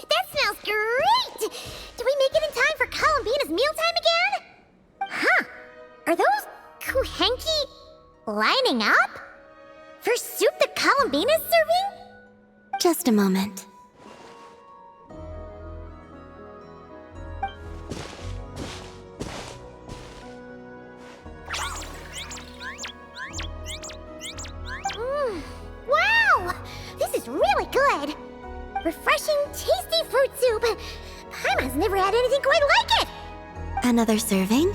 That smells great! Did we make it in time for Columbina's mealtime again? Huh. Are those kuhenki lining up? For soup that Columbina's serving? Just a moment. Wow! This is really good! Refreshing, tasty fruit soup! Paimon's never had anything quite like it! Another serving?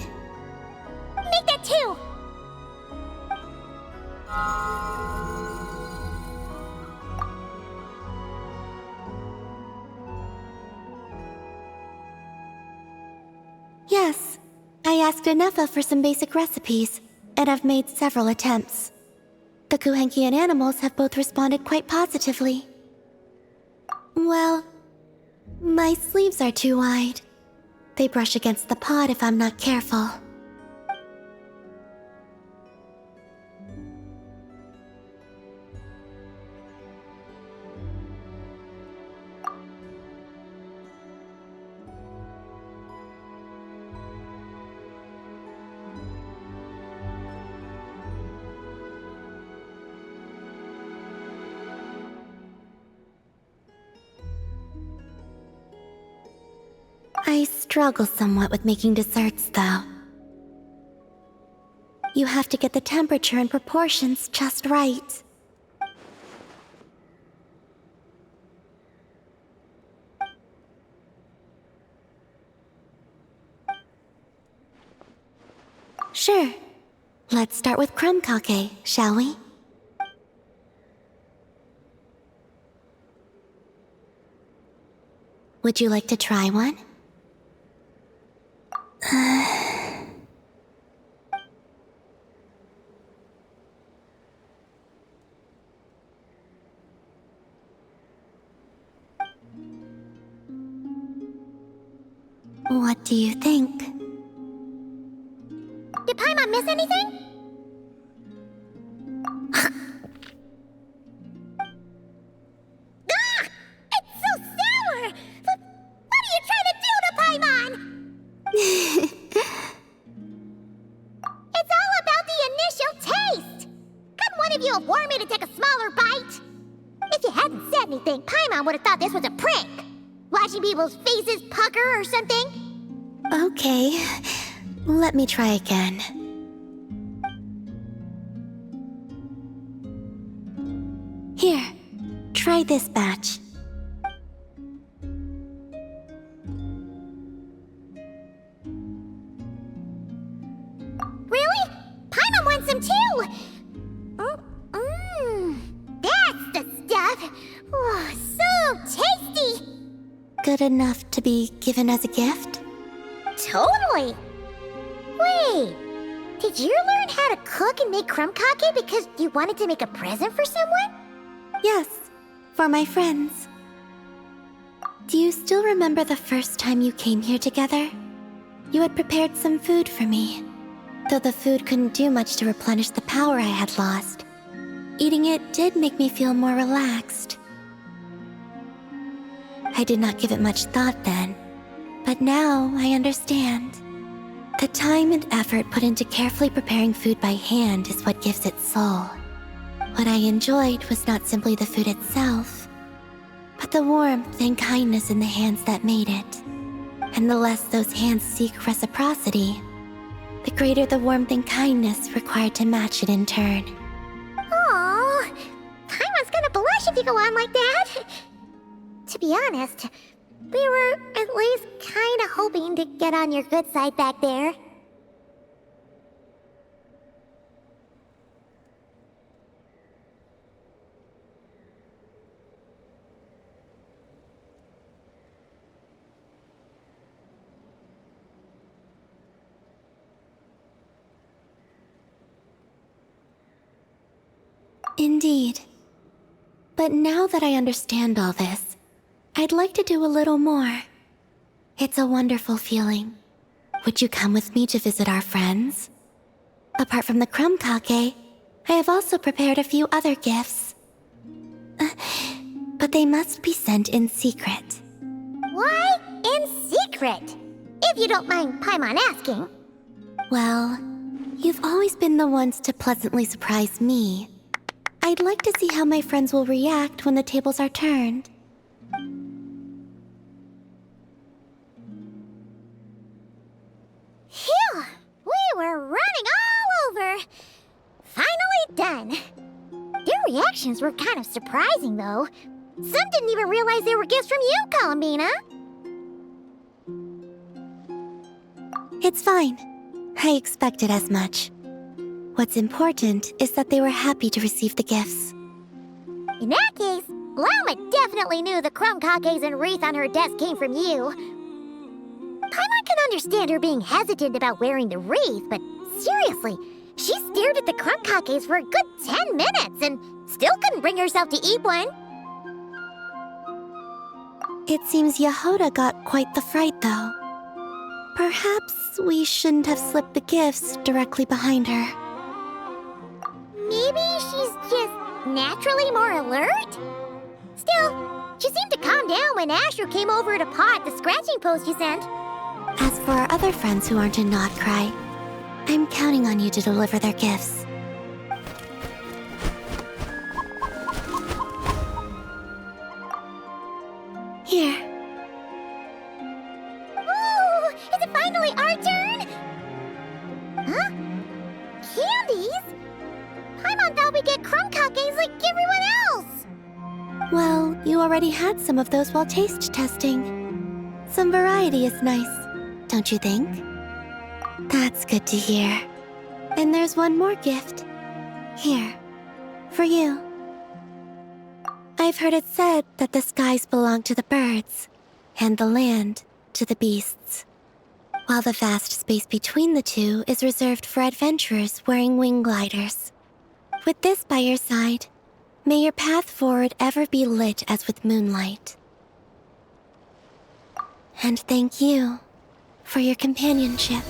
Make that too! Yes. I asked Anefa for some basic recipes, and I've made several attempts. The Kuhenkian animals have both responded quite positively. Well, my sleeves are too wide. They brush against the pot if I'm not careful. I struggle somewhat with making desserts, though. You have to get the temperature and proportions just right. Sure. Let's start with crumb kake, shall we? Would you like to try one? What do you think? Did Paimon miss anything? Ah! It's so sour! What are you trying to do to Paimon? It's all about the initial taste! Couldn't one of you have warned me to take a smaller bite? If you hadn't said anything, Paimon would have thought this was a prank. Watching people's faces pucker or something. Okay, let me try again. Here, try this batch. Really? Paimon wants some too! That's the stuff! Oh, so tasty! Good enough to be given as a gift? Totally! Wait, did you learn how to cook and make crumb kake because you wanted to make a present for someone? Yes, for my friends. Do you still remember the first time you came here together? You had prepared some food for me, though the food couldn't do much to replenish the power I had lost. Eating it did make me feel more relaxed. I did not give it much thought then, but now I understand. The time and effort put into carefully preparing food by hand is what gives it soul. What I enjoyed was not simply the food itself, but the warmth and kindness in the hands that made it. And the less those hands seek reciprocity, the greater the warmth and kindness required to match it in turn. Aww, Paimon's gonna blush if you go on like that. To be honest, we were at least kinda hoping to get on your good side back there. Indeed. But now that I understand all this, I'd like to do a little more. It's a wonderful feeling. Would you come with me to visit our friends? Apart from the crumb cake, I have also prepared a few other gifts. But they must be sent in secret. Why in secret? If you don't mind Paimon asking. Well, you've always been the ones to pleasantly surprise me. I'd like to see how my friends will react when the tables are turned. Phew! We were running all over! Finally done! Their reactions were kind of surprising, though. Some didn't even realize they were gifts from you, Columbina. It's fine. I expected as much. What's important is that they were happy to receive the gifts. In that case, Llama definitely knew the crumb cakes and wreath on her desk came from you. Paimon can understand her being hesitant about wearing the wreath, but seriously, she stared at the crumb cakes for a good 10 minutes and still couldn't bring herself to eat one. It seems Yahoda got quite the fright, though. Perhaps we shouldn't have slipped the gifts directly behind her. Maybe she's just naturally more alert? Still, she seemed to calm down when Asher came over to paw at the scratching post you sent. As for our other friends who aren't in Not Cry, I'm counting on you to deliver their gifts. Here. Ooh, is it finally our turn? Huh? Candies? Paimon thought we'd get crumb cakes like everyone else. Well, you already had some of those while taste testing. Some variety is nice, don't you think? That's good to hear. And there's one more gift. Here, for you. I've heard it said that the skies belong to the birds, and the land to the beasts, while the vast space between the two is reserved for adventurers wearing wing gliders. With this by your side, may your path forward ever be lit as with moonlight. And thank you for your companionship.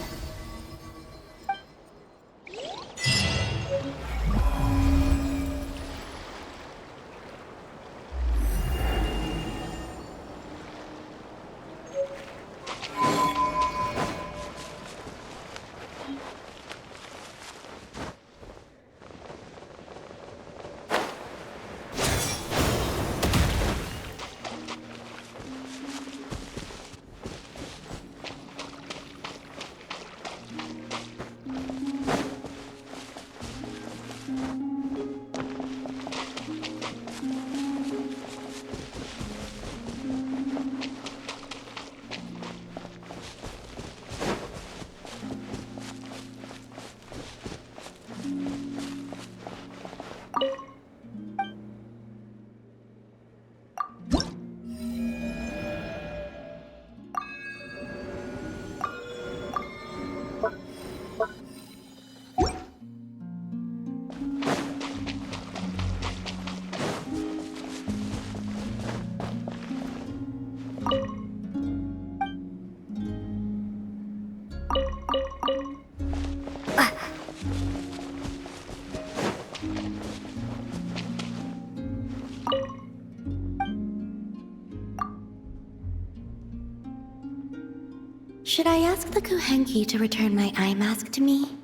Should I ask the Kuhenki to return my eye mask to me?